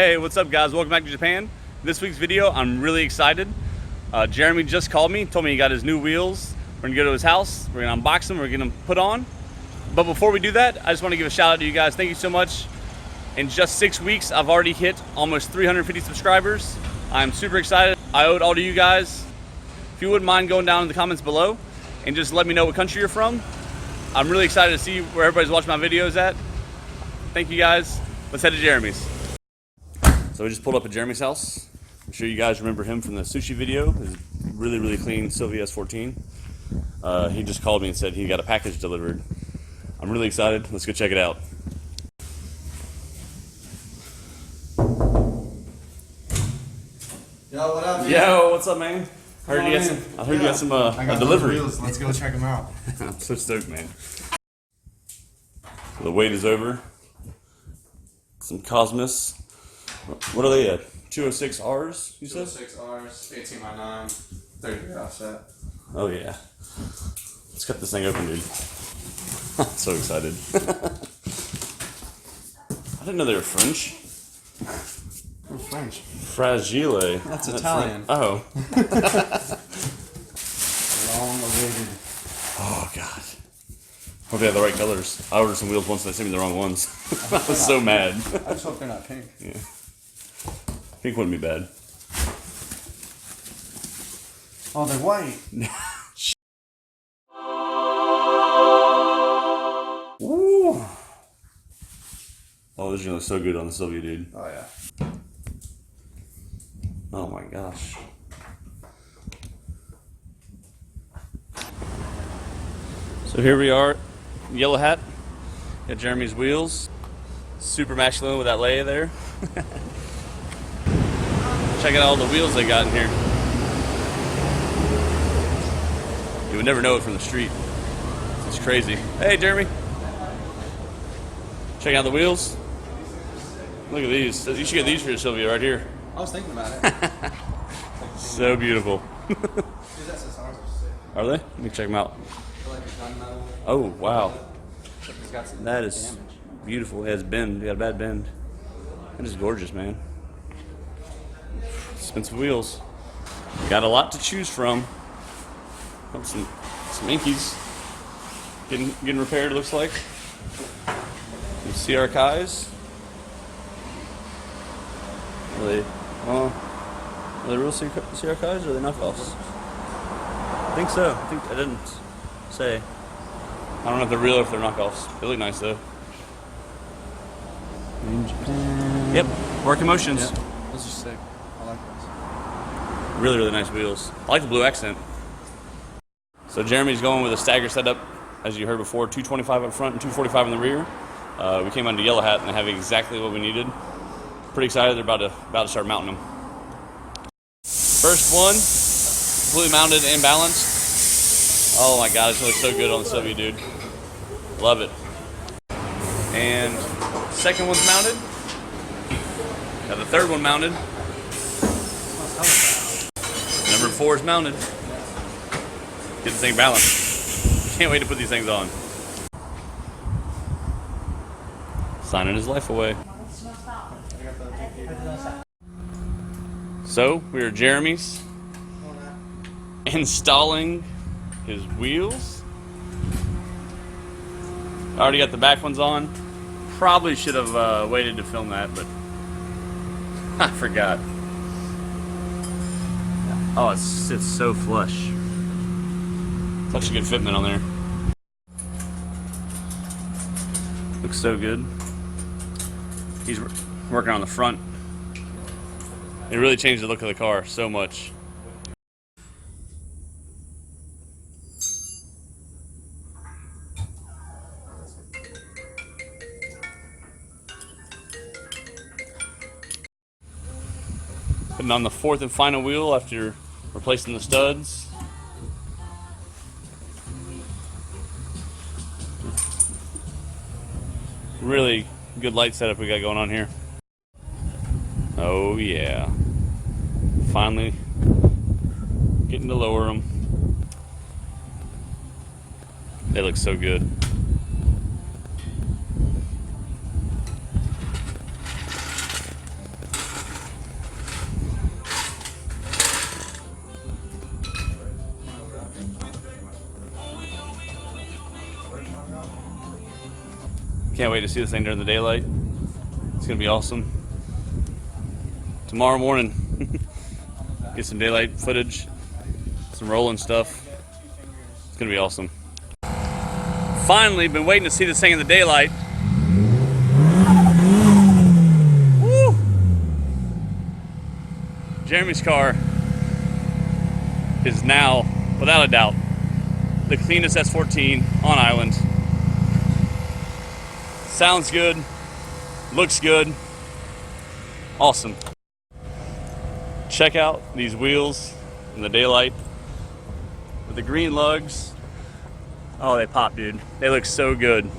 Hey, what's up guys? Welcome back to Japan. This week's video, I'm really excited. Jeremy just called me, told me he got his new wheels. We're gonna go to his house, we're gonna unbox them, we're gonna put on. But before we do that, I just wanna give a shout out to you guys. Thank you so much. In just 6 weeks, I've already hit almost 350 subscribers. I'm super excited. I owe it all to you guys. If you wouldn't mind going down in the comments below and just let me know what country you're from. I'm really excited to see where everybody's watching my videos at. Thank you guys. Let's head to Jeremy's. So we just pulled up at Jeremy's house. I'm sure you guys remember him from the sushi video. His really clean Silvia S14. He just called me and said he got a package delivered. I'm really excited. Let's go check it out. Yo, what up, man? Yo, what's up, man? I heard you got some a delivery. Wheels. Let's go check them out. I'm so stoked, man. So the wait is over. Some Cosmis. What are they at? 206Rs, you said? 206Rs, 18x9, 30 offset. Oh, yeah. Let's cut this thing open, dude. I'm so excited. I didn't know they were French. We're French. Fragile. That's Italian. Oh. Long awaited. Oh, God. Hope they have the right colors. I ordered some wheels once and they sent me the wrong ones. I was so mad. I just hope they're not pink. Yeah. Pink wouldn't be bad. Oh, they're white. Woo. Oh, this is gonna look so good on the Silvia, dude. Oh, yeah. Oh my gosh. So here we are, yellow hat. Got Jeremy's wheels. Super masculine with that lay there. Check out all the wheels they got in here. You would never know it from the street. It's crazy. Hey, Jeremy. Checking out the wheels. Look at these. You should get these for your Silvia right here. I was thinking about it. So beautiful. These SSRs are sick. Are they? Let me check them out. They're like a gunmetal. Oh, wow. It's got some That is damage. beautiful. It has bend. It got a bad bend. That is gorgeous, man. Expensive wheels. Got a lot to choose from. Got some inkies getting repaired, looks like. Some CR Kais. Are they real CR Kais or are they knockoffs? I think so. I think I didn't say. I don't know if they're real or if they're knockoffs. They look nice though. In Japan. Yep, working motions. Yeah. Those are sick. I like those. Really nice wheels. I like the blue accent. So Jeremy's going with a stagger setup, as you heard before, 225 up front and 245 in the rear. We came under Yellow Hat and they have exactly what we needed. Pretty excited. They're about to start mounting them. First one, completely mounted and balanced. Oh my God, it's really so good on the Silvia, dude. Love it. And second one's mounted. Got the third one mounted. Number 4 is mounted. Get this thing balanced. Can't wait to put these things on. Signing his life away. So, we are Jeremy's installing his wheels. I already got the back ones on. Probably should have waited to film that, but I forgot. Oh, it sits so flush. Such a good fitment on there. Looks so good. He's working on the front. It really changed the look of the car so much. Putting on the 4th and final wheel after replacing the studs. Really good light setup we got going on here. Oh yeah. Finally getting to lower them. They look so good. Can't wait to see this thing during the daylight. It's gonna be awesome. Tomorrow morning, get some daylight footage, some rolling stuff. It's gonna be awesome. Finally, been waiting to see this thing in the daylight. Woo! Jeremy's car is now, without a doubt, the cleanest S14 on island. Sounds good, looks good, awesome. Check out these wheels in the daylight with the green lugs. Oh, they pop, dude. They look so good.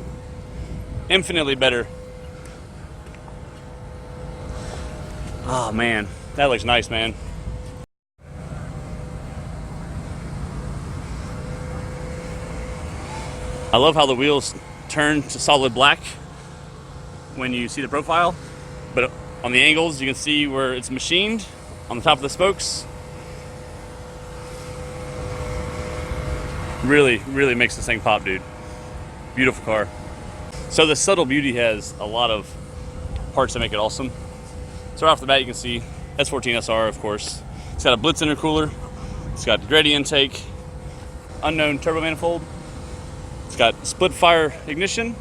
Infinitely better. Oh man, that looks nice, man. I love how the wheels turn to solid black when you see the profile, but on the angles you can see where it's machined on the top of the spokes. Really, really makes this thing pop, dude. Beautiful car. So the subtle beauty has a lot of parts that make it awesome. So right off the bat you can see S14 SR, of course. It's got a Blitz intercooler. It's got Greddy intake, unknown turbo manifold. It's got split fire ignition,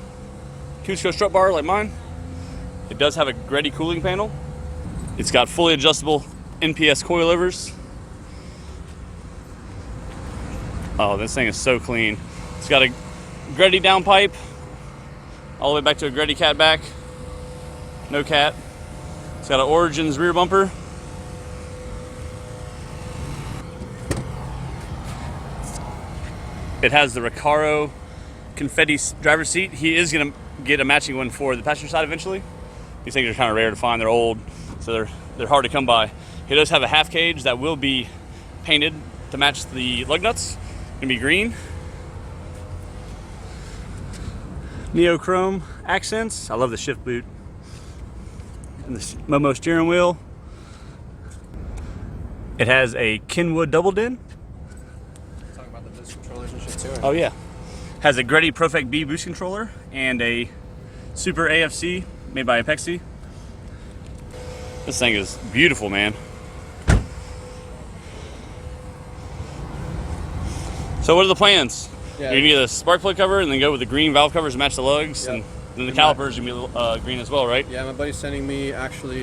Cusco strut bar like mine. It does have a Greddy cooling panel. It's got fully adjustable NPS coilovers. Oh, this thing is so clean. It's got a Greddy downpipe, all the way back to a Greddy cat back. No cat. It's got an Origins rear bumper. It has the Recaro confetti driver's seat. He is gonna get a matching one for the passenger side eventually. These things are kind of rare to find. They're old, so they're hard to come by. He does have a half cage that will be painted to match the lug nuts. Gonna be green. Neochrome accents. I love the shift boot and the Momo steering wheel. It has a Kenwood double din. Talking about the boost controllers and shit too. Oh yeah. Has a Greddy Profect B boost controller and a Super AFC made by Apexi. This thing is beautiful, man. So what are the plans? Yeah. You're gonna get a spark plug cover and then go with the green valve covers to match the lugs, Yep. and then the calipers are gonna be green as well, right? Yeah, my buddy's sending me actually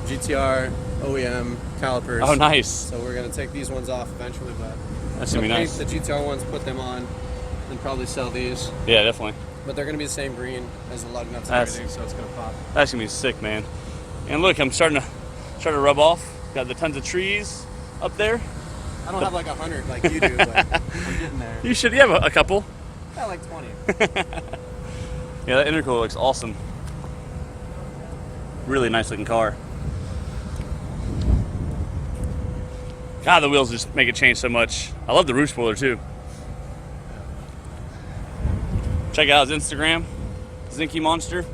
GTR OEM calipers. Oh, nice. So we're gonna take these ones off eventually, but That's gonna be paint nice. the GTR ones, put them on, and probably sell these. Yeah, definitely. But they're gonna be the same green as the lug nuts and That's- everything, so it's gonna pop. That's gonna be sick, man. And look, I'm starting to rub off. Got the tons of trees up there. I don't have like 100 like you do, but I'm getting there. You should. You have a couple. I got like 20. Yeah, that intercooler looks awesome. Really nice looking car. God, the wheels just make it change so much. I love the roof spoiler too. Check out his Instagram, Zenki Monster.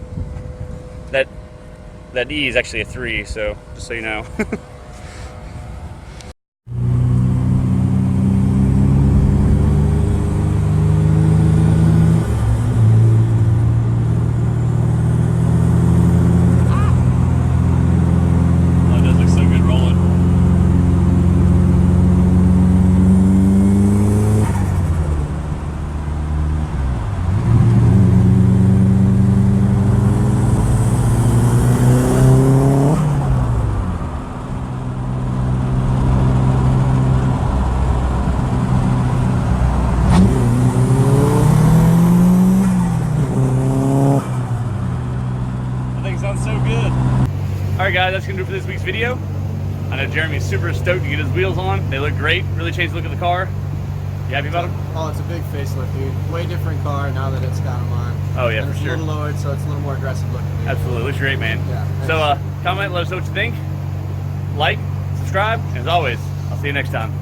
That E is actually a 3, so just so you know. Oh, it does look so good rolling. Sounds so good. Alright guys, that's gonna do it for this week's video. I know Jeremy's super stoked to get his wheels on. They look great, really changed the look of the car. You happy about them? Oh, it's a big facelift, dude. Way different car now that it's got them on. Oh yeah, and for it's sure. a little lowered, so it's a little more aggressive looking. Dude. Absolutely, looks great, man. Yeah. So comment, let us know what you think. Like, subscribe, and as always, I'll see you next time.